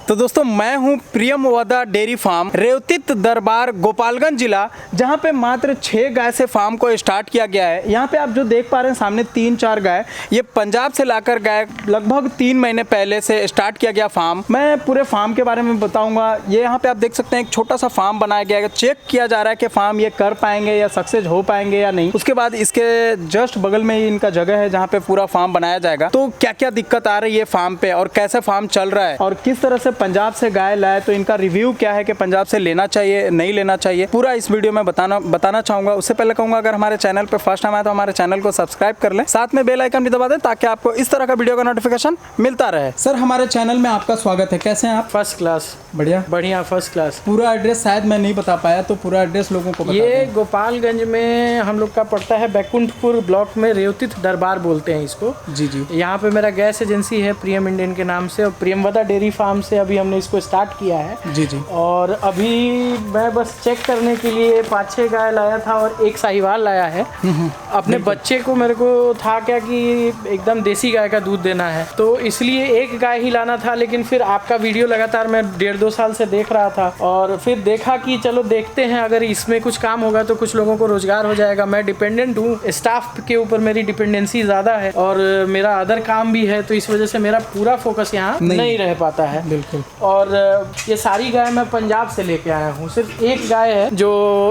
तो दोस्तों मैं हूं प्रियमवदा डेयरी फार्म, रेवतित दरबार, गोपालगंज जिला, जहां पे मात्र 6 गाय से फार्म को स्टार्ट किया गया है। यहां पे आप जो देख पा रहे हैं सामने 3-4 गाय, ये पंजाब से लाकर गाय लगभग 3 महीने पहले से स्टार्ट किया गया फार्म। मैं पूरे फार्म के बारे में बताऊंगा। ये यहाँ पे आप देख सकते हैं एक छोटा सा फार्म बनाया गया है। चेक किया जा रहा है कि फार्म ये कर पाएंगे या सक्सेस हो पाएंगे या नहीं। उसके बाद इसके जस्ट बगल में ही इनका जगह है जहाँ पे पूरा फार्म बनाया जाएगा। तो क्या क्या दिक्कत आ रही है फार्म पे और कैसे फार्म चल रहा है और किस तरह से पंजाब से गाय लाए, तो इनका रिव्यू क्या है कि पंजाब से लेना चाहिए नहीं लेना चाहिए, पूरा इस वीडियो में बताना चाहूंगा। उससे पहले कहूंगा अगर हमारे चैनल पे फर्स्ट टाइम आए तो हमारे चैनल को सब्सक्राइब कर लें, साथ में बेल आइकन भी दबा दें ताकि आपको इस तरह का वीडियो का नोटिफिकेशन मिलता रहे। सर हमारे चैनल में आपका स्वागत है, कैसे हैं आप? फर्स्ट क्लास, बढ़िया बढ़िया, फर्स्ट क्लास। पूरा एड्रेस शायद मैं नहीं बता पाया, तो पूरा एड्रेस लोगों को बता ये दें। गोपालगंज में हम लोग का पड़ता है, बैकुंठपुर ब्लॉक में, रेवतित दरबार बोलते हैं इसको। जी जी। यहाँ पे मेरा गैस एजेंसी है प्रियम इंडियन के नाम से, और प्रियमवदा डेयरी फार्म से अभी हमने इसको स्टार्ट किया है। जी जी। और अभी मैं बस चेक करने के लिए 5-6 गाय लाया था और एक साहिवाल लाया है। अपने बच्चे को मेरे को था क्या कि एकदम देसी गाय का दूध देना है, तो इसलिए एक गाय ही लाना था। लेकिन फिर आपका वीडियो लगातार मैं 1.5-2 साल से देख रहा था और फिर देखा कि चलो देखते हैं, अगर इसमें कुछ काम होगा तो कुछ लोगों को रोजगार हो जाएगा। मैं डिपेंडेंट हूँ, स्टाफ के ऊपर मेरी डिपेंडेंसी ज़्यादा है और मेरा अदर काम भी है, तो इस वजह से मेरा पूरा फोकस यहाँ नहीं रह पाता है। बिल्कुल। और ये सारी गाय मैं पंजाब से लेके आया हूँ। सिर्फ एक गाय है जो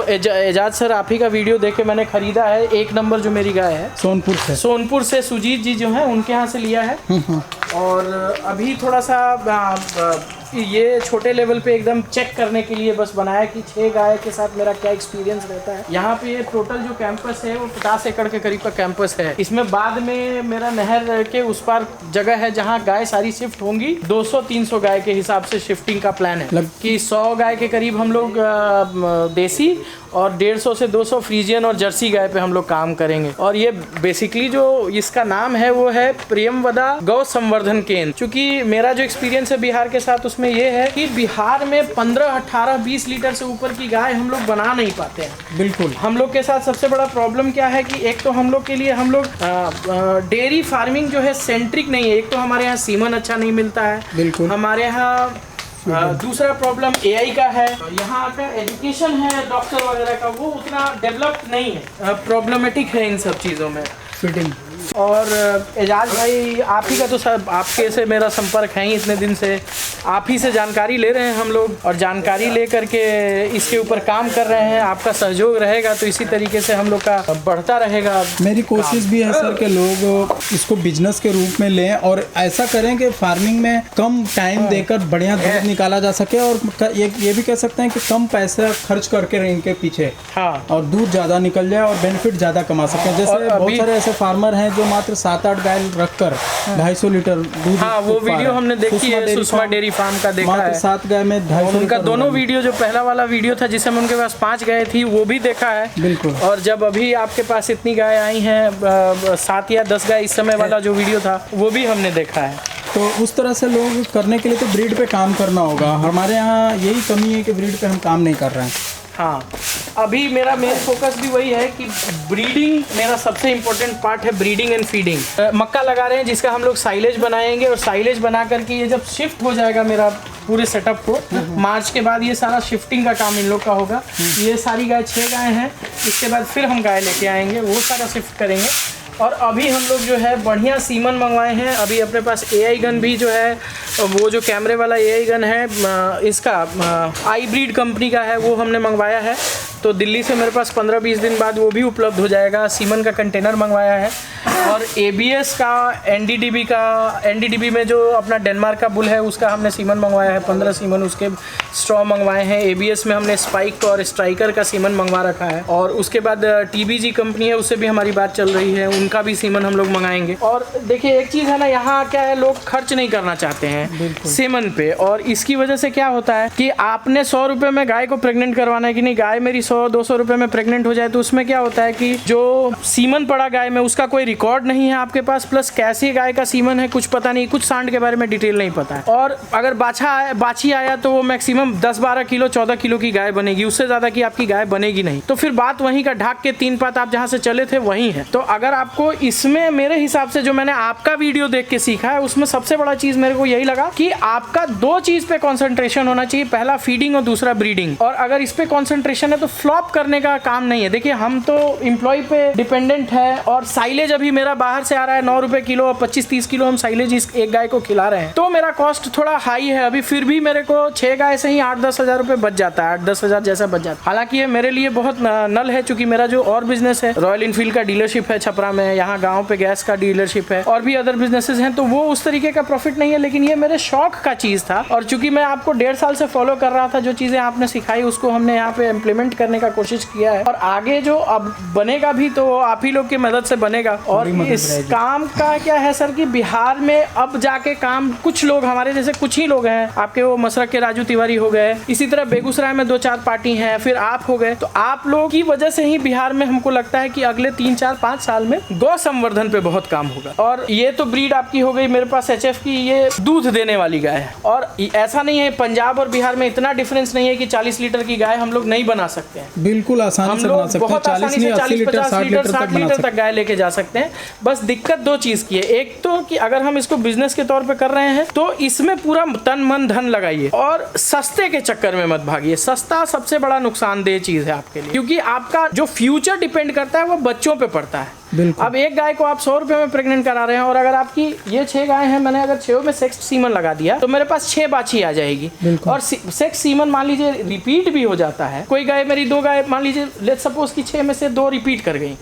एजाज सर आप ही का वीडियो देख के मैंने खरीदा है, 1 नंबर जो मेरी गाय है सोनपुर से सुजीत जी जो है उनके यहाँ से लिया है। और अभी थोड़ा सा ये छोटे लेवल पे एकदम चेक करने के लिए बस बनाया कि 6 गाय के साथ मेरा क्या एक्सपीरियंस रहता है। यहाँ पे ये टोटल जो कैंपस है वो 50 एकड़ के करीब का कैंपस है। इसमें बाद में मेरा नहर के उस पार जगह है जहाँ गाय सारी शिफ्ट होंगी। 200-300 गाय के हिसाब से शिफ्टिंग का प्लान है कि 100 गाय के करीब हम लोग देसी और 150 से 200 फ्रीजियन और जर्सी गाय पे हम लोग काम करेंगे। और ये बेसिकली जो इसका नाम है वो है प्रियमवदा गौ संवर्धन केंद्र। क्योंकि मेरा जो एक्सपीरियंस है बिहार के साथ उसमें ये है कि बिहार में 15, 18, 20 लीटर से ऊपर की गाय हम लोग बना नहीं पाते हैं। बिल्कुल। हम लोग के साथ सबसे बड़ा प्रॉब्लम क्या है कि एक तो हम लोग के लिए हम लोग डेयरी फार्मिंग जो है सेंट्रिक नहीं है। एक तो हमारे यहाँ सीमन अच्छा नहीं मिलता है। बिल्कुल। हमारे यहाँ दूसरा प्रॉब्लम एआई का है। यहाँ का एजुकेशन है डॉक्टर वगैरह का, वो उतना डेवलप्ड नहीं है। प्रॉब्लमेटिक है इन सब चीज़ों में फिटिंग। और एजाज भाई आप ही का तो सब आपके से मेरा संपर्क है ही इतने दिन से, आप ही से जानकारी ले रहे हैं हम लोग, और जानकारी ले करके इसके ऊपर काम कर रहे हैं। आपका सहयोग रहेगा तो इसी तरीके से हम लोग का बढ़ता रहेगा। मेरी कोशिश भी है सर कि लोग इसको बिजनेस के रूप में लें और ऐसा करें कि फार्मिंग में कम टाइम देकर बढ़िया दूध निकाला जा सके, और ये भी कह सकते हैं कि कम पैसा खर्च करके इनके पीछे और दूध ज़्यादा निकल जाए और बेनिफिट ज़्यादा कमा सकें। जैसे बहुत सारे ऐसे फार्मर हैं जो मात्र 7-8 गाय रखकर 250 लीटर दूध। वो वीडियो हमने देखी है, सुषमा डेयरी फार्म का देखा है। 7 गाय में 250 उनका दोनों वीडियो, जो पहला वाला वीडियो था जिसमें उनके पास 5 गाय थी, वो भी देखा है। बिल्कुल। और जब अभी आपके पास इतनी गाय आई हैं 7 या 10 गाय, इस समय वाला जो वीडियो था वो भी हमने देखा है। तो उस तरह से लोग करने के लिए तो ब्रीड पे काम करना होगा। हमारे यहाँ यही कमी है कि ब्रीड पे हम काम नहीं कर रहे हैं। हाँ, अभी मेरा मेन फोकस भी वही है कि ब्रीडिंग मेरा सबसे इम्पोर्टेंट पार्ट है, ब्रीडिंग एंड फीडिंग। मक्का लगा रहे हैं जिसका हम लोग साइलेज बनाएंगे, और साइलेज बना करके ये जब शिफ्ट हो जाएगा मेरा पूरे सेटअप को, मार्च के बाद ये सारा शिफ्टिंग का काम इन लोग का होगा। ये सारी गाय 6 गाय हैं, इसके बाद फिर हम गाय लेके आएंगे, वो सारा शिफ्ट करेंगे। और अभी हम लोग जो है बढ़िया सीमन मंगवाए हैं। अभी अपने पास एआई गन भी जो है, वो जो कैमरे वाला एआई गन है, इसका आई ब्रीड कंपनी का है, वो हमने मंगवाया है। तो दिल्ली से मेरे पास 15-20 दिन बाद वो भी उपलब्ध हो जाएगा। सीमन का कंटेनर मंगवाया है। और एबीएस का, एनडीडीबी में जो अपना डेनमार्क का बुल है उसका हमने सीमन मंगवाया है, 15 सीमन उसके स्ट्रॉ मंगवाए हैं। एबीएस में हमने स्पाइक और स्ट्राइकर का सीमन मंगवा रखा है। और उसके बाद टीबीजी कंपनी है, उससे भी हमारी बात चल रही है, उनका भी सीमन हम लोग मंगाएंगे। और देखिए एक चीज़ है ना, यहाँ क्या है, लोग खर्च नहीं करना चाहते हैं सीमन पे, और इसकी वजह से क्या होता है कि आपने 100 रुपये में गाय को प्रेग्नेंट करवाना है कि नहीं, गाय मेरी 100-200 रुपये में प्रेग्नेंट हो जाए, तो उसमें क्या होता है कि जो सीमन पड़ा गाय में उसका कोई रिकॉर्ड नहीं है आपके पास, प्लस कैसी गाय का सीमन है कुछ पता नहीं, कुछ सांड के बारे में डिटेल नहीं पता है। और अगर बाछी आया तो वो मैक्सिमम 10-12 किलो 14 किलो की गाय बनेगी, उससे ज्यादा की आपकी गाय बनेगी नहीं। तो फिर बात वहीं का ढाक के 3 पात आप जहाँ से चले थे वहीं है। तो अगर आपको इसमें मेरे हिसाब से जो मैंने आपका वीडियो देख के सीखा है उसमें सबसे बड़ा चीज मेरे को यही लगा कि आपका 2 चीज पे कंसंट्रेशन होना चाहिए, पहला फीडिंग और दूसरा ब्रीडिंग। और अगर इस पे कंसंट्रेशन है तो फ्लॉप करने का काम नहीं है। देखिए हम तो एम्प्लॉय पे डिपेंडेंट है और साइलेज अभी मेरा बाहर से आ रहा है 9 रुपए किलो और 25-30 किलो हम साइलेज इस एक गाय को खिला रहे हैं, तो मेरा कॉस्ट थोड़ा हाई है अभी। फिर भी मेरे को 6 गाय से ही 8-10 हजार रुपए बच जाता है, 8-10 हजार जैसा बच जाता है। हालांकि ये मेरे लिए बहुत नल है, चूंकि मेरा जो और बिजनेस है, रॉयल इनफील्ड का डीलरशिप है छपरा में, यहाँ गाँव पे गैस का डीलरशिप है और भी अदर बिजनेसेस हैं, तो वो उस तरीके का प्रॉफिट नहीं है। लेकिन ये मेरे शौक का चीज था और चूंकि मैं आपको 1.5 साल से फॉलो कर रहा था, जो चीजें आपने सिखाई उसको हमने यहाँ पे इम्प्लीमेंट करने का कोशिश किया है और आगे जो अब बनेगा भी तो आप ही लोग की मदद से बनेगा। और इस काम का क्या है सर कि बिहार में अब जाके काम, कुछ लोग हमारे जैसे कुछ ही लोग हैं, आपके वो मसरक के राजू तिवारी हो गए, इसी तरह बेगूसराय में 2-4 पार्टी हैं, फिर आप हो गए, तो आप लोगों की वजह से ही बिहार में हमको लगता है कि अगले 3-4-5 साल में गौ संवर्धन पे बहुत काम होगा। और ये तो ब्रीड आपकी हो गई मेरे पास HF की, ये दूध देने वाली गाय है। और ऐसा नहीं है, पंजाब और बिहार में इतना डिफरेंस नहीं है कि 40 लीटर की गाय हम लोग नहीं बना सकते हैं, बिल्कुल आसानी से बना सकते हैं, 40 लीटर 60 लीटर तक गाय लेके जा सकते हैं। बस दिक्कत 2 चीज की है, एक तो कि अगर हम इसको बिजनेस के तौर पे कर रहे हैं तो इसमें पूरा तन मन धन लगाइए और सस्ते के चक्कर में मत भागिए। सस्ता सबसे बड़ा नुकसानदेह चीज है आपके लिए, क्योंकि आपका जो फ्यूचर डिपेंड करता है वो बच्चों पे पड़ता है। अब एक गाय को आप 100 रुपए में प्रेग्नेंट करा रहे हैं और अगर आपकी ये 6 गाय हैं, मैंने अगर 6 में सेक्स सीमन लगा दिया तो मेरे पास 6 बाछी आ जाएगी। और सेक्स सीमन मान लीजिए रिपीट भी हो जाता है, कोई गाय मेरी 2 गाय मान लीजिए लेट्स सपोज की 6 में से 2 रिपीट कर गई,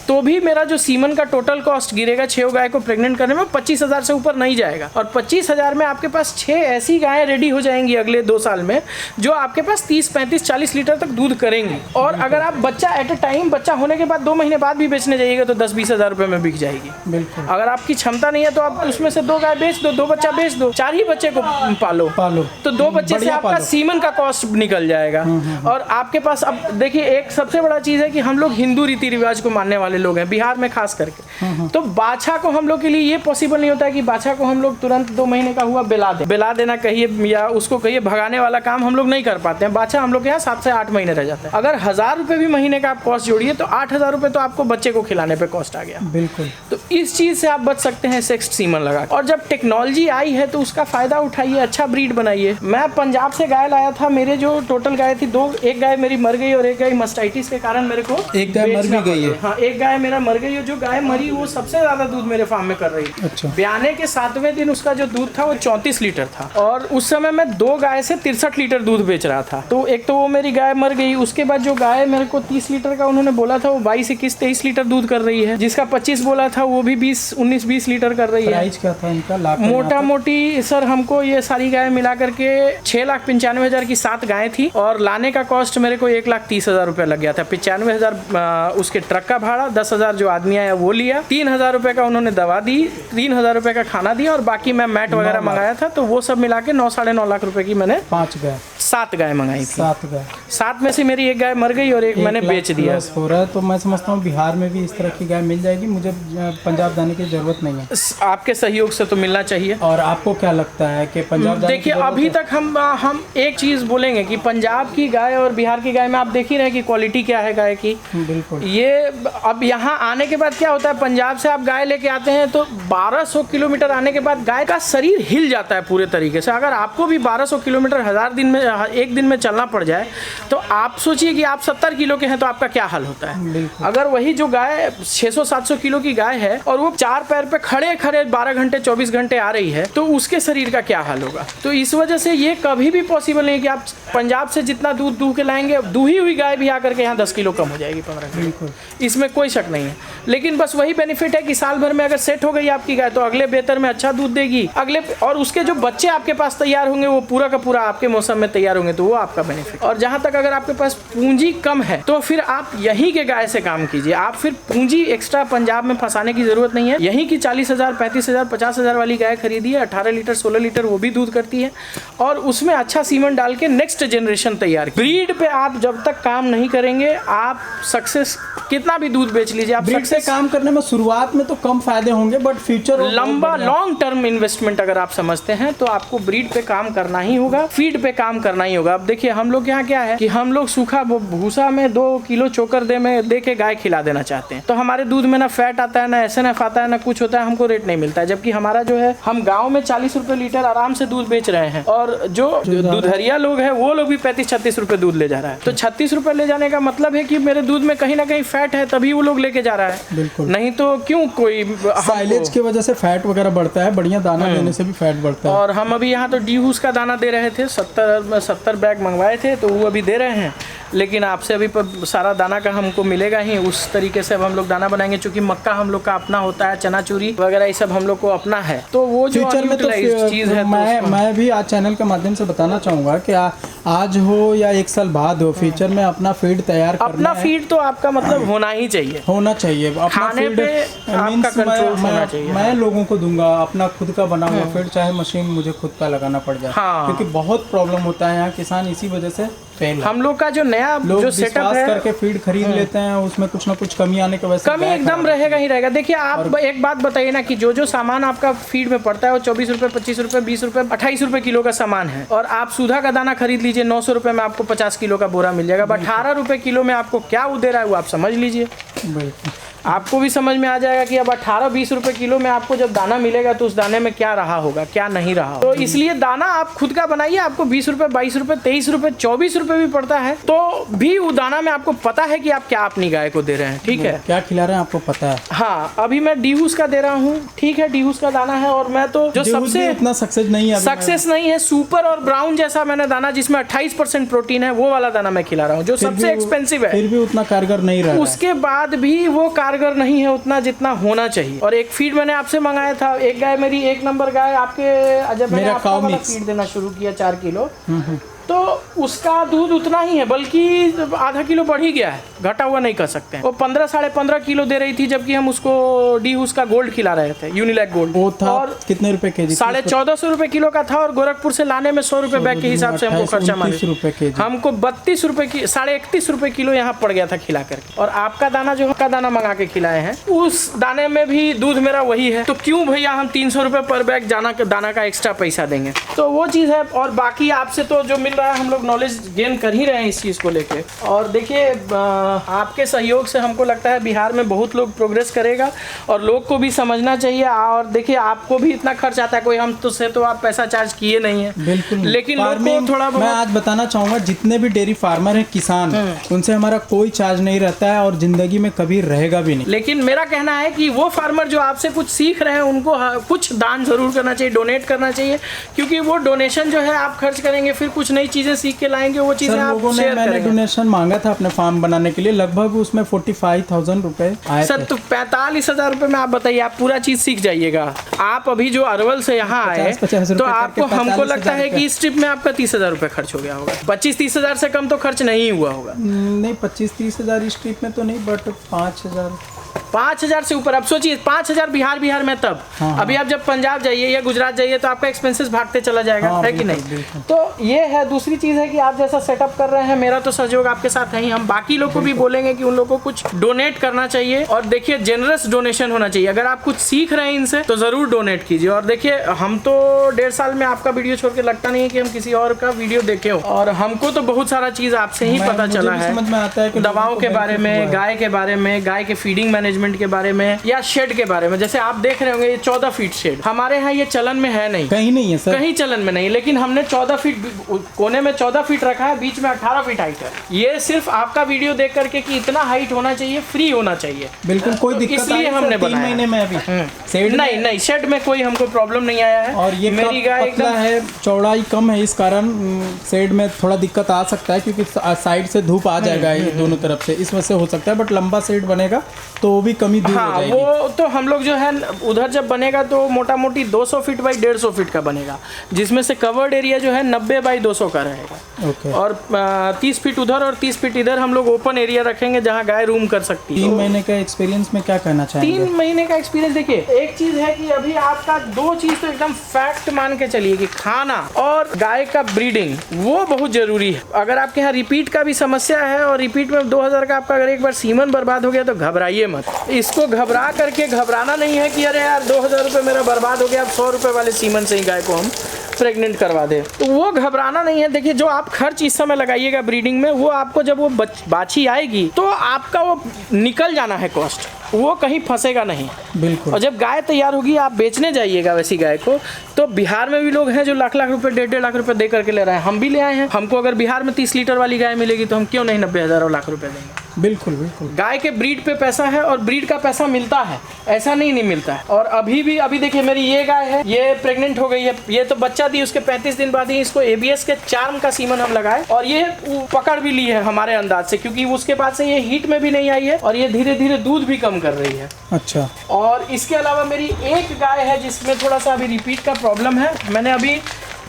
तो भी मेरा जो सीमन का टोटल कॉस्ट गिरेगा 6 गाय को प्रेग्नेंट करने में 25,000 से ऊपर नहीं जाएगा। और 25,000 में आपके पास 6 ऐसी गायें रेडी हो जाएंगी अगले 2 साल में जो आपके पास 30-35-40 लीटर तक दूध करेंगी। और अगर आप बच्चा एट ए टाइम, बच्चा होने के बाद 2 महीने बाद भी बेचने जाइएगा तो 10-20 हजार रुपए में बिक जाएगी। बिल्कुल। अगर आपकी क्षमता नहीं है तो आप उसमें से 2 गाय बेच दो, 2 बच्चा बेच दो, 4 ही बच्चे को पालो तो 2 बच्चे से आपका सीमन का कॉस्ट निकल जाएगा। और आपके पास अब देखिए एक सबसे बड़ा चीज है कि हम लोग हिंदू रीति रिवाज को मानने वाले लोग हैं बिहार में खास करके, तो बाछा को हम लोग के लिए ये पॉसिबल नहीं होता है कि बाछा को हम लोग तुरंत 2 महीने का हुआ बेला देना कहिए या उसको कहिए भगाने वाला काम हम लोग नहीं कर पाते हैं। बाछा हम लोग के यहाँ 7 से 8 महीने रह जाता है। अगर 1000 रुपए भी महीने का आप कॉस्ट जोड़िए तो 8,000 रुपए तो आपको बच्चे को खिलाने पे कॉस्ट आ गया। बिल्कुल। तो इस चीज से आप बच सकते हैं सेक्स सीमन लगा। और जब टेक्नोलॉजी आई है तो उसका फायदा उठाइए, अच्छा ब्रीड बनाइए। मैं पंजाब से गाय लाया था, मेरे जो टोटल गाय थी 2, एक गाय मेरी मर गई और एक गाय मस्टाइटिस के कारण मेरे को एक गाय मर भी गई है। हाँ, एक गाय मेरा मर गई है। जो गाय मरी वो सबसे ज्यादा दूध मेरे फार्म में कर रही है। अच्छा। ब्याने के 7वें दिन उसका जो दूध था वो 34 लीटर था और उस समय मैं 2 गाय से 63 लीटर दूध बेच रहा था। तो एक तो वो मेरी गाय मर गई, उसके बाद जो गाय मेरे को 30 लीटर का उन्होंने बोला था वो 22-21-23 लीटर दूध कर रही है, जिसका 25 बोला था वो भी 19-20 लीटर कर रही है। प्राइस क्या था इनका? लाख मोटा मोटी सर हमको ये सारी गाय मिला करके 6,95,000 की 7 गायें थी और लाने का कॉस्ट मेरे को 1,30,000 रुपया लग गया था। 95,000 उसके ट्रक का भाड़ा, 10,000 जो आदमी आया वो लिया, 3,000 रुपए का उन्होंने दवा दी, 3,000 रुपए का खाना दिया और बाकी मैं मैट वगैरह मंगाया था, तो वो सब मिला के 9-9.5 लाख रुपए की मैंने 7 गाय मंगाई थी। 7 में से मेरी एक गाय मर गई और एक मैंने बेच दिया। हो रहा है तो मैं समझता हूँ बिहार में भी इस तरह की गाय मिल जाएगी, मुझे पंजाब जाने की जरूरत नहीं है। आपके सहयोग से तो मिलना चाहिए। और आपको क्या लगता है कि पंजाब देखिए अभी तक हम एक चीज बोलेंगे कि पंजाब की गाय और बिहार की गाय में आप देख ही रहे कि क्वालिटी क्या है गाय की। बिल्कुल। ये अब यहाँ आने के बाद क्या होता है, पंजाब से आप गाय लेके आते हैं तो 1200 किलोमीटर आने के बाद गाय का शरीर हिल जाता है पूरे तरीके से। अगर आपको भी 1200 किलोमीटर 1000 दिन में एक दिन में चलना पड़ जाए तो आप सोचिए कि आप 70 किलो के हैं तो आपका क्या हाल होता है। अगर वही जो गाय 600-700 किलो की गाय है और वो 4 पैर पे खड़े 12 घंटे 24 घंटे आ रही है तो उसके शरीर का क्या हाल होगा। तो इस वजह से ये कभी भी पॉसिबल नहीं है कि आप पंजाब से जितना दूध दूह के लाएंगे, दूही हुई गाय भी आकर के यहाँ 10 किलो कम हो जाएगी, 15 किलो, इसमें कोई शक नहीं है। लेकिन बस वही बेनिफिट है कि साल भर में अगर सेट हो गई आपकी गाय तो अगले बेहतर में अच्छा दूध देगी, अगले और उसके जो बच्चे आपके पास तैयार होंगे वो पूरा का पूरा आपके मौसम में तैयार तैयार होंगे तो वो आपका बेनिफिट। और जहाँ तक अगर आपके पास पूंजी कम है तो फिर आप यहीं के गाय से काम कीजिए। आप फिर पूंजी एक्स्ट्रा पंजाब में फंसाने की जरूरत नहीं है। यहीं की 40,000, 35,000, 50,000 वाली गाय खरीदिए, 18 लीटर 16 लीटर वो भी दूध करती है, और उसमें अच्छा सीमन डाल के नेक्स्ट जनरेशन तैयार। ब्रीड पे आप जब तक काम नहीं करेंगे, आप सक्सेस कितना भी दूध बेच लीजिए, आप ब्रीड से काम करने में शुरुआत में तो कम फायदे होंगे, बट फ्यूचर लंबा लॉन्ग टर्म इन्वेस्टमेंट अगर आप समझते हैं तो आपको ब्रीड पे काम करना ही होगा, फीड पे काम करना ही होगा। अब देखिए हम लोग यहाँ क्या है कि हम लोग सूखा भूसा में 2 किलो चोकर दे के गाय खिला देना चाहते हैं, तो हमारे दूध में ना फैट आता है, ना SNF आता है, ना कुछ होता है, हमको रेट नहीं मिलता है। जबकि हमारा जो है, हम गाँव में 40 रुपए लीटर आराम से दूध बेच रहे हैं, और जो दूधरिया लोग हैं वो लोग भी 35-36 रुपए दूध ले जा रहा है। तो 36 रुपए ले जाने का मतलब है कि मेरे दूध में कहीं ना कहीं फैट है, तभी वो लोग लेके जा रहा है। बिल्कुल, नहीं तो क्यों कोई साइलेज की वजह से फैट वगैरह बढ़ता है, बढ़िया दाना देने से भी फैट बढ़ता है। और हम अभी यहाँ तो डी-हूस का दाना दे रहे थे, 70 बैग मंगवाए थे, तो वो अभी दे रहे हैं। लेकिन आपसे अभी सारा दाना का हमको मिलेगा ही, उस तरीके से अब हम लोग दाना बनाएंगे। चूंकि मक्का हम लोग का अपना होता है, चना चूरी वगैरह ये सब हम लोग को अपना है, तो वो जो फ्यूचर में तो चीज़ है, मैं भी आज चैनल के माध्यम से बताना चाहूँगा कि आज हो या 1 साल बाद हो, फ्यूचर में अपना फीड तैयार करना अपना फीड तो आपका मतलब होना ही चाहिए, होना चाहिए। अपना खाने फीड पे आपका कंट्रोल होना चाहिए। मैं लोगों को दूंगा अपना खुद का बना हुआ फीड, चाहे मशीन मुझे खुद का लगाना पड़ जाए, क्योंकि बहुत प्रॉब्लम होता है यहाँ किसान इसी वजह से फेल। हम लोग का जो नया जो सेटअप है करके फीड खरीद लेते हैं, उसमें कुछ ना कुछ कमी आने की वजह से कमी एकदम रहेगा ही रहेगा। देखिए आप एक बात बताइए ना कि जो सामान आपका फीड में पड़ता है वो 24 रुपए, 25 रुपए, 20 रुपए, 28 रुपए किलो का सामान है, और आप सुधा का दाना खरीद लीजिए 900 रुपए में आपको 50 किलो का बोरा मिल जाएगा। 18 रुपए किलो में आपको क्या वो दे रहा है वो आप समझ लीजिए। आपको भी समझ में आ जाएगा कि अब 18-20 रुपए किलो में आपको जब दाना मिलेगा तो उस दाने में क्या रहा होगा, क्या नहीं रहा होगा। तो इसलिए दाना आप खुद का बनाइए, आपको 20 रुपए, 22 रुपए, 23 रुपए, 24 रुपए भी पड़ता है, तो भी वो दाना में आपको पता है कि आप क्या अपनी गाय को दे रहे हैं। ठीक है, क्या खिला रहे हैं आपको पता है। हाँ, अभी मैं डी-हूस का दे रहा हूँ, ठीक है, डी-हूस का दाना है, और मैं तो जो सबसे उतना सक्सेस नहीं है, सुपर और ब्राउन जैसा मैंने दाना जिसमें 28% प्रोटीन है, वो वाला दाना मैं खिला रहा हूँ, जो सबसे एक्सपेंसिव है, फिर भी उतना कारगर नहीं रहा। उसके बाद भी वो कारगर नहीं है उतना जितना होना चाहिए। और एक फीड मैंने आपसे मंगाया था, एक गाय मेरी 1 नंबर गाय आपके, जब मैंने आपको वाला फीड देना शुरू किया 4 किलो, तो उसका दूध उतना ही है, बल्कि आधा किलो बढ़ ही गया है, घटा हुआ नहीं कर सकते हैं। वो 15-15.5 किलो दे रही थी, जबकि हम उसको डी-हूस का गोल्ड खिला रहे थे, यूनिलैक गोल्ड। वो था और कितने रुपए केजी? 1450 रुपए किलो का था, और गोरखपुर से लाने में 100 रुपए बैग के हिसाब से हमको खर्चा मारे, हमको 32 रुपए की 31.5 रुपए किलो यहाँ पड़ गया था खिला करके। और आपका दाना जो का दाना मंगा के खिलाए हैं, उस दाने में भी दूध मेरा वही है, तो क्यों भैया हम 300 रुपए पर बैग दाना का एक्स्ट्रा पैसा देंगे। तो वो चीज़ है। और बाकी आपसे तो जो मिल रहा है, हम लोग नॉलेज गेन कर ही रहे हैं इस चीज़ को लेके। और देखिए आपके सहयोग से हमको लगता है बिहार में बहुत लोग प्रोग्रेस करेगा, और लोग को भी समझना चाहिए। और देखिए आपको भी इतना खर्च आता है, कोई हम तो से तो आप पैसा चार्ज किए नहीं है, बिल्कुल। लेकिन लोग को थोड़ा बहुत मैं आज बताना चाहूँगा, जितने भी डेयरी फार्मर हैं, किसान, उनसे हमारा कोई चार्ज नहीं रहता है, और जिंदगी में कभी रहेगा भी नहीं। लेकिन मेरा कहना है कि वो फार्मर जो आपसे कुछ सीख रहे हैं, उनको कुछ दान जरूर करना चाहिए, डोनेट करना चाहिए, क्योंकि वो डोनेशन जो है आप खर्च करेंगे, फिर कुछ नई चीजें सीख के लाएंगे, वो चीजें आप शेयर करेंगे। मैंने डोनेशन मांगा था अपने फार्म बनाने के लिए, लगभग उसमें 45,000 रुपए आए सर। तो 45,000 रुपए में आप बताइए, आप पूरा चीज सीख जाइएगा। आप अभी जो अरवल से यहाँ आए, तो आपको हमको लगता है कि इस ट्रिप में आपका 30,000 रुपए खर्च हो गया होगा। 25-30 हजार से कम तो खर्च नहीं हुआ होगा। नहीं, 25-30 हजार इस ट्रिप में तो नहीं, बट 5,000 से ऊपर। अब सोचिए 5,000 बिहार में तब। हाँ। अभी आप जब पंजाब जाइए या गुजरात जाइए तो आपका एक्सपेंसेस भागते चला जाएगा, हाँ, है कि नहीं? तो ये है। दूसरी चीज़ है कि आप जैसा सेटअप कर रहे हैं, मेरा तो सहयोग आपके साथ है ही। हम बाकी लोग को भी बोलेंगे कि उन लोगों को कुछ डोनेट करना चाहिए, और देखिए जेनरस डोनेशन होना चाहिए। अगर आप कुछ सीख रहे हैं इनसे तो ज़रूर डोनेट कीजिए। और देखिए हम तो 1.5 साल में आपका वीडियो छोड़ के लगता नहीं है कि हम किसी और का वीडियो देखे हो, और हमको तो बहुत सारा चीज़ आपसे ही पता चला है। समझ में आता है कि दवाओं के बारे में, गाय के बारे में, गाय के फीडिंग मैनेजमेंट के बारे में, या शेड के बारे में। जैसे आप देख रहे होंगे ये 14 फीट शेड हमारे यहाँ ये चलन में है नहीं, कहीं नहीं है सर, कहीं चलन में नहीं, लेकिन हमने 14 फीट कोने में 14 फीट रखा है, बीच में 18 फीट हाइट है। ये सिर्फ आपका वीडियो देख करके कि इतना हाइट होना चाहिए, फ्री होना चाहिए, बिल्कुल कोई दिक्कत इसलिए हमने 3 महीने में अभी शेड नहीं शेड में कोई हमको प्रॉब्लम नहीं आया है। और ये मेरी गाय एकदम है, चौड़ाई कम है, इस कारण शेड में थोड़ा दिक्कत आ सकता है, क्योंकि साइड से धूप आ जाएगा ये दोनों तरफ से, इस वजह से हो सकता है। बट लंबा शेड बनेगा तो वो भी भी कमी दूर हो जाएगी। वो तो हम लोग जो है उधर जब बनेगा तो मोटा मोटी 200 फीट बाई 150 फीट का बनेगा, जिसमें से कवर्ड एरिया जो है 90 बाई 200 का रहेगा। ओके। और 30 फीट उधर और 30 फीट इधर हम लोग ओपन एरिया रखेंगे जहाँ गाय रूम कर सकती है। 3 महीने का एक्सपीरियंस में क्या कहना चाहेंगे? 3 महीने का एक्सपीरियंस, देखिए एक चीज है कि अभी आपका 2 चीज तो एकदम फैक्ट मान के चलिए कि खाना और गाय का ब्रीडिंग वो बहुत जरूरी है। अगर आपके यहाँ रिपीट का भी समस्या है और रिपीट में 2000 का आपका अगर एक बार सीमन बर्बाद हो गया तो घबराइए मत। इसको घबराना नहीं है कि अरे यार 2000 रुपये मेरा बर्बाद हो गया, अब 100 रुपये वाले सीमन से ही गाय को हम प्रेग्नेंट करवा दे, तो वो घबराना नहीं है। देखिए जो आप खर्च इस समय लगाइएगा ब्रीडिंग में, वो आपको जब वो बाछी आएगी तो आपका वो निकल जाना है कॉस्ट, वो कहीं फंसेगा नहीं। बिल्कुल। और जब गाय तैयार होगी आप बेचने जाइएगा वैसी गाय को, तो बिहार में भी लोग हैं जो लाख रुपए 1.5 लाख रुपए दे करके ले रहे हैं। हम भी ले आए हैं। हमको अगर बिहार में 30 लीटर वाली गाय मिलेगी तो हम क्यों नहीं 90,000 और लाख रुपए देंगे। बिल्कुल बिल्कुल। गाय के ब्रीड पे पैसा है और ब्रीड का पैसा मिलता है, ऐसा नहीं मिलता है। और अभी देखिए मेरी ये गाय है, ये प्रेग्नेंट हो गई है, ये तो बच्चा दी उसके 35 दिन बाद ही इसको ABS के चार्म का सीमन हम लगाए और ये पकड़ भी ली है हमारे अंदाज से, क्योंकि उसके बाद से ये हीट में भी नहीं आई है और ये धीरे धीरे दूध भी कम कर रही है। अच्छा। और इसके अलावा मेरी एक गाय है जिसमें थोड़ा सा अभी रिपीट का प्रॉब्लम है। मैंने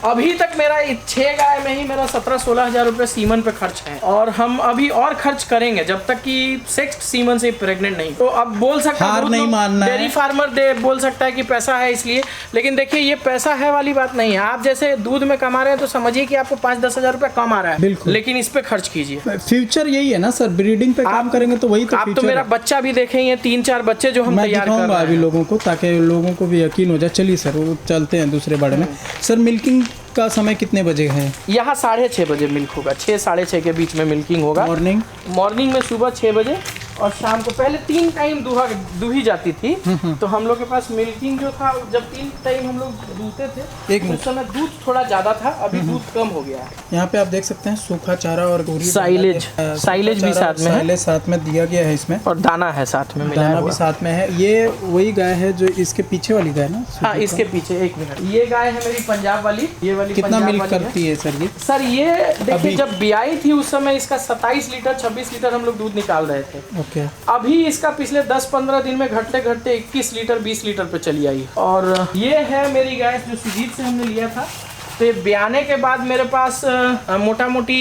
अभी तक मेरा 6 गाय में ही मेरा 17-16 हज़ार रुपये सीमन पे खर्च है, और हम अभी और खर्च करेंगे जब तक कि 6 सीमन से प्रेग्नेंट नहीं। तो अब बोल सकता हार नहीं मानना है। डेयरी फार्मर बोल सकता है कि पैसा है इसलिए, लेकिन देखिए ये पैसा है वाली बात नहीं है। आप जैसे दूध में कमा रहे हैं तो समझिए कि आपको 5-10 हज़ार रुपये कम आ रहा है, बिल्कुल। लेकिन इस पे खर्च कीजिए। फ्यूचर यही है ना सर, ब्रीडिंग पे काम करेंगे तो वही तो आप तो मेरा बच्चा भी देखेंगे, 3-4 बच्चे जो हम तैयार कर रहे हैं अभी लोगों को, ताकि लोगों को भी यकीन हो जाए। चलिए सर वो चलते हैं दूसरे बारे में। सर मिल्किंग का समय कितने बजे है? यहाँ 6:30 बजे मिल्क होगा, 6-6:30 के बीच में मिल्किंग होगा। मॉर्निंग में सुबह 6 बजे और शाम को। पहले 3 टाइम दूही जाती थी, तो हम लोग के पास मिल्किंग जो था, जब 3 टाइम हम लोग दूहते थे उस समय दूध थोड़ा ज्यादा था, अभी दूध कम हो गया है। यहाँ पे आप देख सकते हैं सूखा चारा और साइलेज भी साथ में है, साथ में दिया गया है इसमें, और दाना है साथ में, दाना भी साथ में है। ये वही गाय है जो इसके पीछे वाली गाय ना? हाँ, इसके पीछे 1 मिनट। ये गाय है मेरी पंजाब वाली, ये वाली कितना मिल्क करती है सर ये? सर ये देखिए जब ब्याई थी उस समय इसका 27 लीटर 26 लीटर हम लोग दूध निकाल रहे थे। ओके। अभी इसका पिछले 10-15 दिन में घटते 21 लीटर 20 लीटर पे चली आई। और ये है मेरी गाय जो सुजीत से हमने लिया था। तो ये ब्याने के बाद मेरे पास मोटा मोटी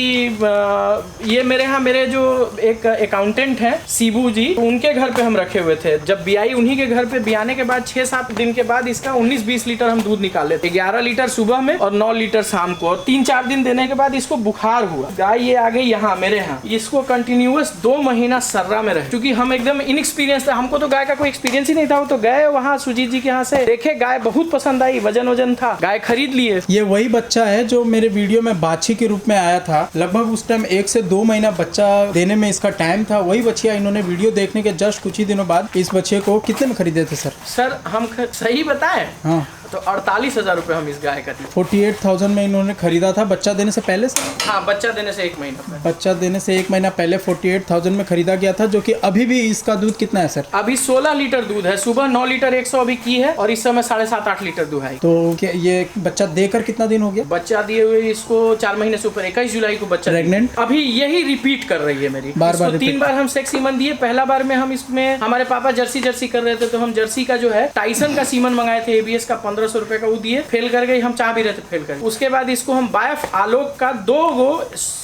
ये मेरे जो एक अकाउंटेंट हैं सीबू जी, उनके घर पे हम रखे हुए थे। जब ब्याई उन्हीं के घर पे, ब्याने के बाद 6-7 दिन के बाद इसका 19-20 लीटर हम दूध निकाल लेते। 11 लीटर सुबह में और 9 लीटर शाम को। और 3-4 दिन देने के बाद इसको बुखार हुआ। गाय ये आ गई यहाँ मेरे यहाँ, इसको कंटिन्यूअस 2 महीना सर्रा में रहे, क्योंकि हम एकदम इनएक्सपीरियंस था, हमको तो गाय का कोई एक्सपीरियंस ही नहीं था। वो तो गए वहाँ सुजीत जी के यहाँ से, देखे गाय बहुत पसंद आई, वजन था, गाय खरीद लिए। ये वही बच्चा है जो मेरे वीडियो में बाछी के रूप में आया था। लगभग उस टाइम 1 से 2 महीना बच्चा देने में इसका टाइम था। वही बच्चिया इन्होंने वीडियो देखने के जस्ट कुछ ही दिनों बाद इस बच्चे को कितने में खरीदे थे सर? सर हम सही बताएं? हाँ, तो 48,000 रुपए हम इस गाय का दिए। 48,000 में इन्होंने खरीदा था बच्चा देने से पहले से? हाँ, बच्चा देने से 1 महीना पहले। बच्चा देने से 1 महीना पहले 48,000 में खरीदा गया था, जो कि अभी भी इसका दूध कितना है सर? अभी 16 लीटर दूध है। सुबह 9 लीटर 100 अभी की है, और इस समय 7.5-8 लीटर दूध है। तो क्या ये बच्चा देकर कितना दिन हो गया? बच्चा दिए हुए इसको 4 महीने से ऊपर, 21 जुलाई को बच्चा प्रेग्नेंट। अभी यही रिपीट कर रही है मेरी। बार 3 बार हम सेक्स सीमन दिए। पहला बार में हम इसमें, हमारे पापा जर्सी कर रहे थे, तो हम जर्सी का जो है टाइसन का सीमन मंगाए थे, ABS का 1500 रुपए का, वो दिए, फेल कर गई। हम चाह भी रहे थे फेल कर। उसके बाद इसको हम बायफ आलोक का 2 गो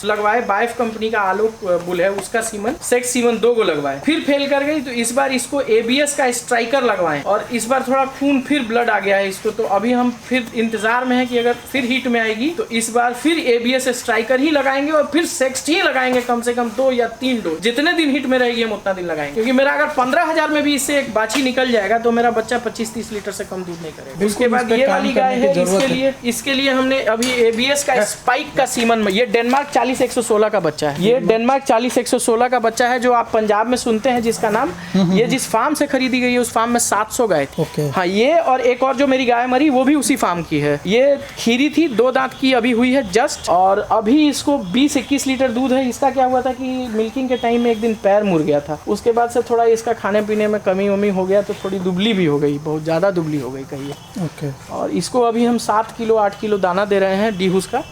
लगवाए, बायफ कंपनी का आलोक बुल है उसका सीमन, सेक्स सीमन 2 गो लगवाए, फिर फेल कर गई। तो इस बार इसको ABS का स्ट्राइकर लगवाए, और इस बार थोड़ा खून फिर ब्लड आ गया है इसको। तो अभी हम फिर इंतजार में है कि अगर फिर हीट में आएगी तो इस बार फिर ABS स्ट्राइकर ही लगाएंगे, और फिर सेक्स ही लगाएंगे कम से कम 2 या 3 डोज। जितने दिन हीट में रहेगी हम उतना दिन लगाएंगे, क्योंकि मेरा अगर 15,000 में भी इससे एक बाछी निकल जाएगा तो मेरा बच्चा 25-30 लीटर से कम दूध नहीं करेगा। उसके बाद ये वाली गाय है, इसके लिए हमने अभी ABS का स्पाइक का सीमन में, ये डेनमार्क 40-116 का बच्चा है। ये डेनमार्क 40-116 का बच्चा है जो आप पंजाब में सुनते हैं, जिसका नाम, ये जिस फार्म से खरीदी गई है उस फार्म में 700 गाय थी। हाँ, ये और एक और जो मेरी गाय मरी वो भी उसी फार्म की है। ये खीरी थी, 2 दांत की अभी हुई है जस्ट, और अभी इसको 20-21 लीटर दूध है। इसका क्या हुआ था कि मिल्किंग के टाइम में एक दिन पैर मुड़ गया था, उसके बाद से थोड़ा इसका खाने पीने में कमी वमी हो गया, तो थोड़ी दुबली भी हो गई, बहुत ज्यादा दुबली हो गई कहिए। ओके। और इसको अभी हम 7 किलो 8 किलो दाना दे रहे हैं डीहूस का,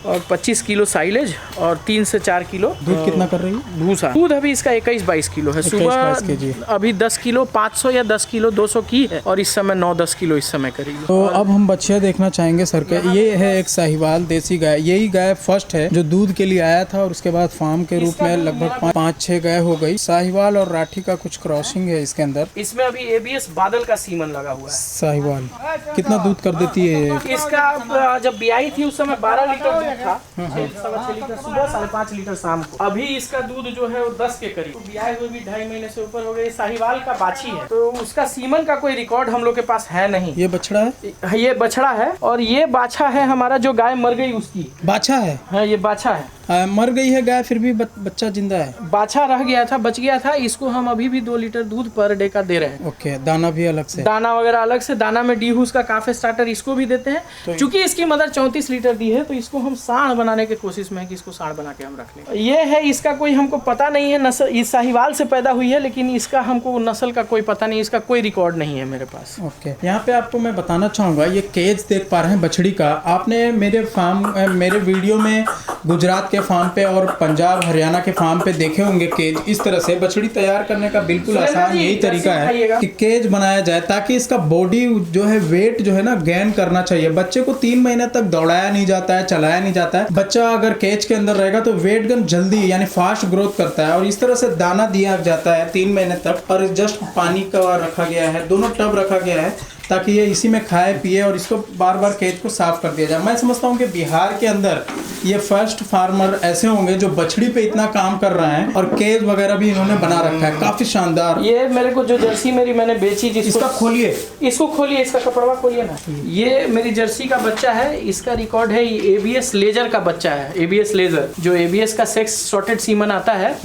और 25 किलो साइलेज और 3 से 4 किलो दूध कितना कर रही है? भूसा। दूध अभी इसका 21-22 किलो है। 22 केजी। सुबह अभी 10 किलो 500 या 10 किलो 200 की है, और इस समय 9-10 किलो इस समय करेगी। तो अब हम बच्चियाँ देखना चाहेंगे सर के। ये है एक साहिवाल देसी गाय, यही गाय फर्स्ट है जो दूध के लिए आया था, और उसके बाद फार्म के रूप में लगभग 5-6 गाय हो गई। साहिवाल और राठी का कुछ क्रॉसिंग है इसके अंदर। इसमें अभी ABS बादल का सीमन लगा हुआ है। साहिवाल कितना दूध कर देती है ये? इसका जब ब्याई थी उस समय 12 लीटर दूध था, 6 लीटर सुबह, 5.5 लीटर शाम को। अभी इसका दूध जो है वो 10 के करीब। तो ब्याई हुए भी 2.5 महीने से ऊपर हो गए। साहिवाल का बाछी है, तो उसका सीमन का कोई रिकॉर्ड हम लोग के पास है नहीं। ये बछड़ा है? ये बछड़ा है, और ये बाछा है हमारा, जो गाय मर गई उसकी। बाछा है? हाँ, ये बाछा है। मर गई है गाय, फिर भी बच्चा जिंदा है? बाछा रह गया था, बच गया था। इसको हम अभी भी 2 लीटर दूध पर डे का दे रहे हैं। ओके। दाना भी अलग से? दाना वगैरह अलग से। दाना में डीहूस का काफे स्टार्टर इसको भी देते हैं। तो चूंकि इसकी मदर 34 लीटर दी है, तो इसको हम साढ़ बनाने की कोशिश में है कि इसको साढ़ बना के हम रख लें। ये है, इसका कोई हमको पता नहीं है नस्ल, इस साहिवाल से पैदा हुई है, लेकिन इसका हमको नस्ल का कोई पता नहीं, इसका कोई रिकॉर्ड नहीं है मेरे पास। ओके। यहाँ पे आपको मैं बताना चाहूँगा, ये केज देख पा रहे हैं बछड़ी का। आपने मेरे वीडियो में गुजरात के फार्म पे और पंजाब हरियाणा के फार्म पे देखे होंगे केज। इस तरह से बछड़ी तैयार करने का बिल्कुल आसान यही तरीका है कि केज बनाया जाए, ताकि इसका बॉडी जो है वेट जो है ना गेन करना चाहिए। बच्चे को 3 महीने तक दौड़ाया नहीं जाता है, चलाया नहीं जाता है। बच्चा अगर केज के अंदर रहेगा तो वेट गेन जल्दी यानी फास्ट ग्रोथ करता है। और इस तरह से दाना दिया जाता है 3 महीने तक, और जस्ट पानी का रखा गया है, दोनों टब रखा गया है, ताकि ये इसी में खाए पिए, और इसको बार बार केज को साफ कर दिया जाए। मैं समझता हूँ कि बिहार के अंदर ये फर्स्ट फार्मर ऐसे होंगे जो बछड़ी पे इतना काम कर रहे हैं, और केज वगैरह भी इन्होंने बना रखा है, काफी शानदार। ये मेरे को जो जर्सी मेरी मैंने बेची, इसका खोलिए, इसको खोलिए, इसका कपड़वा खोलिए ना। ये मेरी जर्सी का बच्चा है, इसका रिकॉर्ड है। ये ABS लेजर का बच्चा है। ABS लेजर, जो ABS का सेक्स सॉर्टेड सीमन आता है,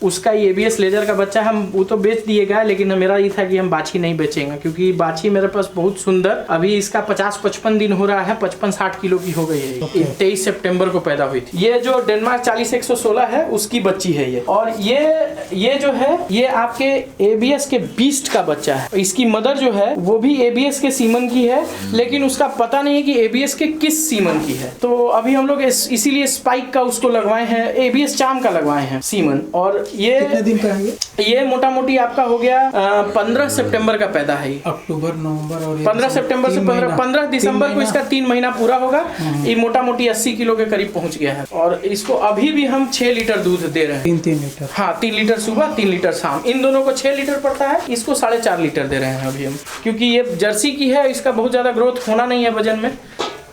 उसका ये ABS लेजर का बच्चा। हम वो तो बेच दिएगा, लेकिन मेरा ये था कि हम बाछी नहीं बेचेंगे, क्योंकि बाछी मेरे पास बहुत सुंदर, अभी इसका 50-55 दिन हो रहा है, 55-60 किलो की हो गई है। 23 सितंबर को पैदा हुई थी। ये जो डेनमार्क 40-116 है उसकी बच्ची है ये। और ये जो है, ये आपके ABS के बीस्ट का बच्चा है। इसकी मदर जो है वो भी ABS के सीमन की है, लेकिन उसका पता नहीं है कि ABS के किस सीमन की है। तो अभी हम लोग इसीलिए स्पाइक का उसको लगवाए हैं, ABS चाम का लगवाए हैं सीमन। और ये कितने दिन का है ये मोटा मोटी आपका हो गया 15 सितंबर का पैदा है। अक्टूबर, नवंबर और 15 सितंबर से 15 दिसंबर को इसका 3 महीना पूरा होगा। ये मोटा मोटी 80 किलो के करीब पहुंच गया है। और इसको अभी भी हम 6 लीटर दूध दे रहे हैं। 3 लीटर? हाँ, 3 लीटर सुबह, 3 लीटर शाम। इन दोनों को 6 लीटर पड़ता है, इसको 4.5 लीटर दे रहे हैं अभी हम, क्योंकि ये जर्सी की है, इसका बहुत ज्यादा ग्रोथ होना नहीं है वजन में,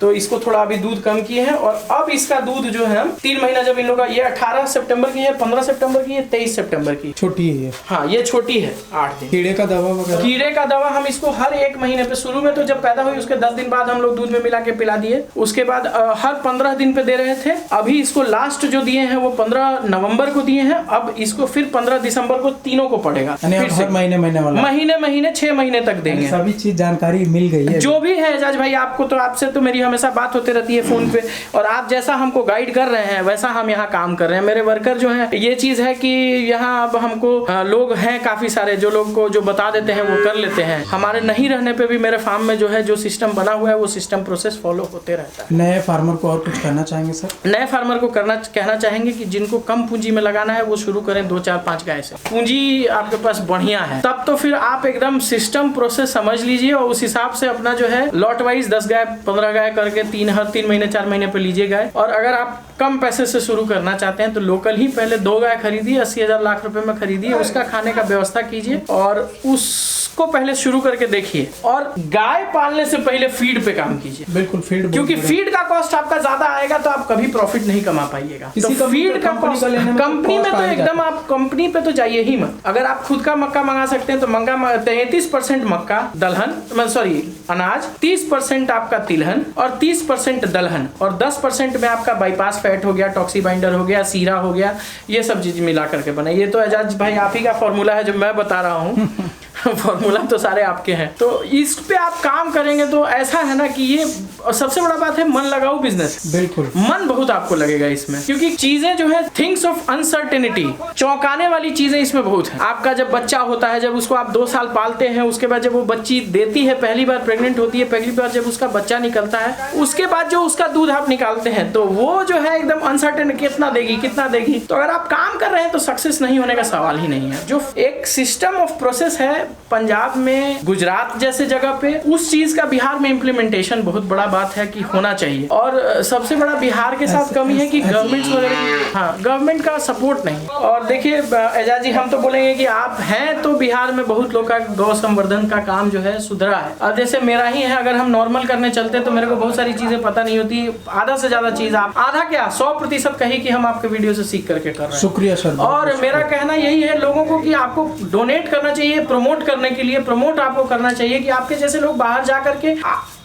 तो इसको थोड़ा अभी दूध कम किए हैं। और अब इसका दूध जो है 3 महीना जब इन लोग का, ये 18 सितंबर की है, 15 सितंबर की है, 23 सितंबर की। छोटी है ये? हाँ, ये छोटी है, 8 दिन। कीड़े का दवा वगैरह? कीड़े का दवा हम इसको हर 1 महीने पे, शुरू में तो जब पैदा हुई उसके 10 दिन बाद हम लोग दूध में मिला के पिला दिए। उसके बाद हर 15 दिन पे दे रहे थे। अभी इसको लास्ट जो दिए हैं वो 15 नवंबर को दिए हैं। अब इसको फिर 15 दिसंबर को तीनों को पड़ेगा। फिर से महीने वाला? महीने 6 महीने तक देंगे। सभी चीज जानकारी मिल गई है जो भी है एजाज भाई आपको, तो आपसे तो मेरी हमेशा बात होती रहती है फोन पे, और आप जैसा हमको गाइड कर रहे हैं वैसा हम यहाँ काम कर रहे हैं। मेरे वर्कर जो हैं, ये चीज है कि यहाँ अब हमको लोग हैं काफी सारे जो लोग को जो बता देते हैं वो कर लेते हैं। हमारे नहीं रहने पे भी मेरे फार्म में जो है जो सिस्टम बना हुआ है वो सिस्टम प्रोसेस फॉलो होते रहता है। नए फार्मर को और कुछ कहना चाहेंगे सर? नए फार्मर को कहना चाहेंगे कि जिनको कम पूंजी में लगाना है वो शुरू करें 2-4-5 गाय से। पूंजी आपके पास बढ़िया है तब तो फिर आप एकदम सिस्टम प्रोसेस समझ लीजिए, और उस हिसाब से अपना जो है लॉट वाइज 10 गाय 15 गाय करके हर 3 महीने 4 महीने पे लीजिए गाय। और अगर आप कम पैसे से शुरू करना चाहते हैं तो लोकल ही पहले 2 गाय खरीदिए, 80,000 लाख रुपए में खरीदिए, उसका खाने का व्यवस्था कीजिए और उसको पहले शुरू करके देखिए। और गाय पालने से पहले फीड पे काम कीजिए। बिल्कुल फीड, क्योंकि फीड का कॉस्ट आपका ज्यादा आएगा तो आप कभी प्रॉफिट नहीं कमा पाइएगा। तो फीड का कॉस्ट कंपनी में तो एकदम आप कंपनी पे तो जाइए ही मत। अगर आप खुद का मक्का मंगा सकते हैं तो 33% मक्का दलहन, सॉरी अनाज, 30% आपका तिलहन और 30% दलहन, और 10% में आपका बाईपास फैट हो गया, टॉक्सी बाइंडर हो गया, सीरा हो गया, ये सब चीज मिला करके बना। ये तो एजाज भाई आप ही का फॉर्मूला है जो मैं बता रहा हूँ। फॉर्मूला तो सारे आपके हैं। तो इस पे आप काम करेंगे तो ऐसा है ना कि ये सबसे बड़ा बात है, मन लगाओ बिजनेस। बिल्कुल मन बहुत आपको लगेगा इसमें, क्योंकि चीजें जो है थिंग्स ऑफ अनसर्टेनिटी, चौंकाने वाली चीजें इसमें बहुत है। आपका जब बच्चा होता है, जब उसको आप 2 साल पालते हैं, उसके बाद जब वो बच्ची देती है, पहली बार प्रेग्नेंट होती है, पहली बार जब उसका बच्चा निकलता है, उसके बाद जो उसका दूध आप निकालते हैं, तो वो जो है एकदम अनसर्टेन, कितना देगी कितना देगी। तो अगर आप काम कर रहे हैं तो सक्सेस नहीं होने का सवाल ही नहीं है। जो एक सिस्टम ऑफ प्रोसेस है पंजाब में, गुजरात जैसे जगह पे, उस चीज का बिहार में इम्प्लीमेंटेशन बहुत बड़ा बात है कि होना चाहिए। और सबसे बड़ा बिहार के साथ कमी है कि गवर्नमेंट वगैरह, हाँ, गवर्नमेंट का सपोर्ट नहीं। और देखिए एजाज जी, हम तो बोलेंगे कि आप हैं तो बिहार में बहुत लोग का गौ संवर्धन का काम जो है सुधरा है। अब जैसे मेरा ही है, अगर हम नॉर्मल करने चलते तो मेरे को बहुत सारी चीजें पता नहीं होती, आधा से ज्यादा चीज आप, आधा क्या 100% कही कि हम आपके वीडियो से सीख करके कर रहे हैं। शुक्रिया सर। और मेरा कहना यही है लोगों को कि आपको डोनेट करना चाहिए, प्रमोट करने के लिए प्रमोट आपको करना चाहिए कि आपके जैसे लोग बाहर जा करके,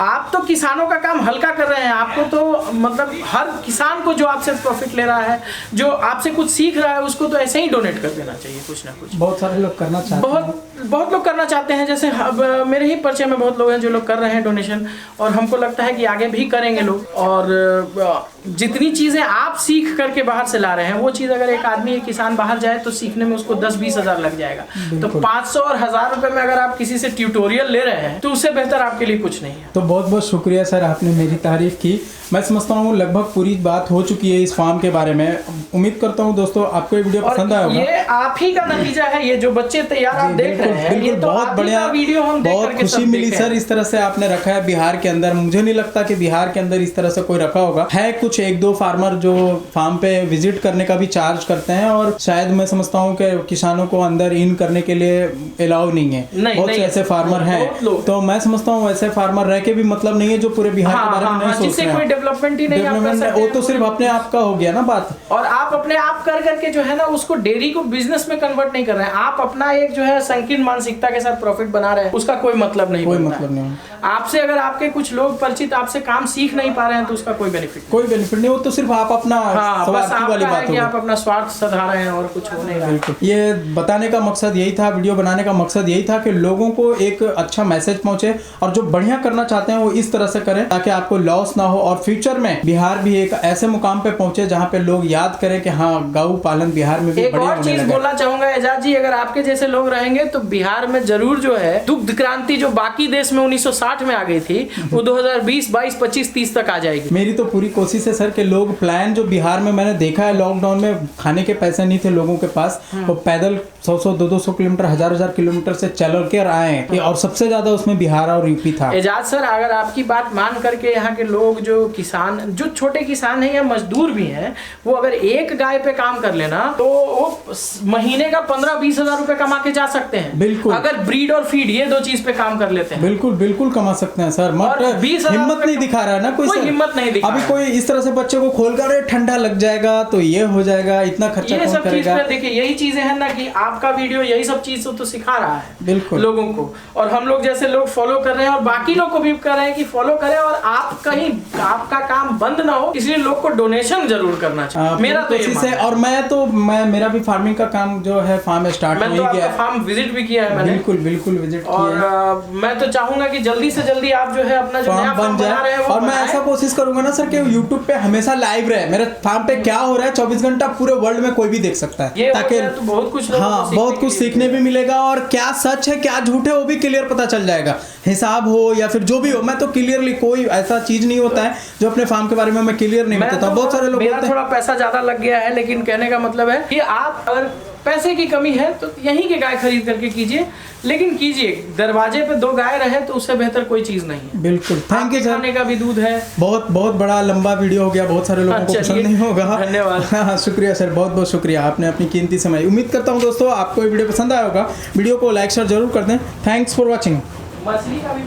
आप तो किसानों का काम हल्का कर रहे हैं, आपको तो मतलब हर किसान को जो आपसे प्रॉफिट ले रहा है, जो आपसे कुछ सीख रहा है, उसको तो ऐसे ही डोनेट कर देना चाहिए कुछ ना कुछ। बहुत सारे लोग करना चाहते हैं, बहुत लोग करना चाहते हैं। जैसे अब मेरे ही परिचय में बहुत लोग हैं जो लोग कर रहे हैं डोनेशन, और हमको लगता है कि आगे भी करेंगे लोग। और जितनी चीजें आप सीख करके बाहर से ला रहे हैं, वो चीज अगर एक आदमी, एक किसान बाहर जाए तो सीखने में उसको 10-20 हज़ार लग जाएगा। तो 500 और 1000 रुपए में अगर आप किसी से ट्यूटोरियल ले रहे हैं तो उससे बेहतर आपके लिए कुछ नहीं है। तो बहुत बहुत शुक्रिया सर, आपने मेरी तारीफ की। मैं समझता हूँ लगभग पूरी बात हो चुकी है इस फार्म के बारे में। उम्मीद करता हूँ दोस्तों आपको ये वीडियो पसंद आया होगा। ये आप ही का नतीजा है, ये जो बच्चे तैयार आप देख रहे हैं, ये तो बहुत बढ़िया वीडियो हम देख बहुत करके खुशी मिली सर, इस तरह से आपने रखा है बिहार के अंदर। मुझे नहीं लगता कि बिहार के अंदर इस तरह से कोई रखा होगा। है कुछ 1-2 फार्मर जो फार्म पे विजिट करने का भी चार्ज करते हैं, और शायद मैं समझता हूँ कि किसानों को अंदर इन करने के लिए अलाउ नहीं है। बहुत से ऐसे फार्मर हैं, तो मैं समझता हूँ ऐसे फार्मर रह के भी मतलब नहीं है जो पूरे बिहार के बारे में नहीं सोच रहे हैं। कोई डेवलपमेंट ही नहीं, वो तो सिर्फ अपने आप का हो गया ना बात। और आप अपने आप कर करके जो है ना उसको डेयरी को बिजनेस में कन्वर्ट नहीं कर रहे हैं, आप अपना एक जो है संकीर्ण मानसिकता के साथ प्रॉफिट बना रहे हैं, उसका कोई मतलब नहीं, कोई मतलब नहीं। आपसे अगर आपके कुछ लोग परिचित आपसे काम सीख नहीं पा रहे हैं तो उसका कोई बेनिफिट नहीं। वो तो सिर्फ आप अपना स्वार्थ वाली बात है, आप अपना स्वार्थ सधा रहे हैं और कुछ हो नहीं रहा। ये बताने का मकसद यही था, वीडियो बनाने का मकसद यही था कि लोगों को एक अच्छा मैसेज पहुंचे, और जो बढ़िया करना चाहते हैं वो इस तरह से करें ताकि आपको लॉस ना हो, और फ्यूचर में बिहार भी एक ऐसे मुकाम पे पहुंचे जहां पे लोग याद करें कि हाँ, गौ पालन बिहार में भी एक और चीज बोलना चाहूंगा एजाज जी, अगर आपके जैसे लोग रहेंगे तो बिहार में जरूर जो है दुग्ध क्रांति जो बाकी देश में 1960 में आ गई थी, वो 2020, 22, 25, 30 तक आ जाएगी। मेरी तो पूरी कोशिश है सर कि लोग प्लान जो बिहार में मैंने देखा है, लॉकडाउन में खाने के पैसे नहीं थे लोगों के पास, वो पैदल 100-100, 200 किलोमीटर, 1000-1000 किलोमीटर से चल कर आए, और सबसे ज्यादा उसमें बिहार और यूपी था। एजाज सर, अगर आपकी बात मान करके यहाँ के लोग जो किसान, जो छोटे किसान है या मजदूर भी हैं, वो अगर एक गाय पे काम कर लेना तो वो महीने का 15-20 हज़ार रुपए कमा के जा सकते हैं। बिल्कुल, अगर ब्रीड और फीड ये 2 चीज पे काम कर लेते हैं, बिल्कुल कमा सकते हैं सर। हिम्मत नहीं दिखा रहा है ना कोई हिम्मत नहीं दिखा। अभी कोई इस तरह से बच्चे को खोल कर ठंडा लग जाएगा तो ये हो जाएगा, इतना खर्चा कौन करेगा। देखिए यही चीजें है ना कि आपका वीडियो यही सब चीज तो सिखा रहा है बिल्कुल लोगों को, और हम लोग जैसे लोग फॉलो कर रहे हैं और बाकी लोग को भी कर रहे हैं कि फॉलो करें, और आप कहीं आपका काम बंद ना हो, इसलिए लोग को डोनेशन जरूर करना चाहिए। मेरा तो ये है। और मैं मेरा भी फार्मिंग का काम जो है फार्म स्टार्ट हो गया, फार्म विजिट भी किया है मैंने। बिल्कुल विजिट किया, और मैं तो चाहूंगा कि जल्दी से जल्दी आप जो है अपना जो नया फार्म बना रहे हैं, और मैं ऐसा कोशिश करूंगा ना सर कि YouTube पे हमेशा लाइव रहे, मेरे फार्म पे क्या हो रहा है 24 घंटा पूरे वर्ल्ड में कोई भी देख सकता है, ताकि तो बहुत कुछ सीखने भी मिलेगा, और क्या सच है क्या झूठ है वो भी क्लियर पता चल जाएगा। हिसाब हो या फिर जो भी हो, मैं तो क्लियरली, कोई ऐसा चीज नहीं होता है जो अपने फार्म के बारे में मैं क्लियर नहीं बताता। बहुत सारे लोग मेरा थोड़ा पैसा ज्यादा लग गया है, लेकिन कहने का मतलब है कि आप अगर पैसे की कमी है तो यहीं के गाय खरीद करके कीजिए, लेकिन कीजिए, दरवाजे पे 2 गाय रहे तो उससे बेहतर कोई चीज नहीं है। बिल्कुल, थैंक यू सर। खाने का भी दूध है। बहुत बड़ा लंबा वीडियो हो गया, बहुत सारे लोगों को पसंद नहीं होगा। धन्यवाद। हाँ, शुक्रिया सर, बहुत शुक्रिया, आपने अपनी कीमती समय। उम्मीद करता हूँ दोस्तों आपको ये वीडियो पसंद आया होगा। वीडियो को लाइक शेयर जरूर कर दें। Thanks for watching. मछली का भी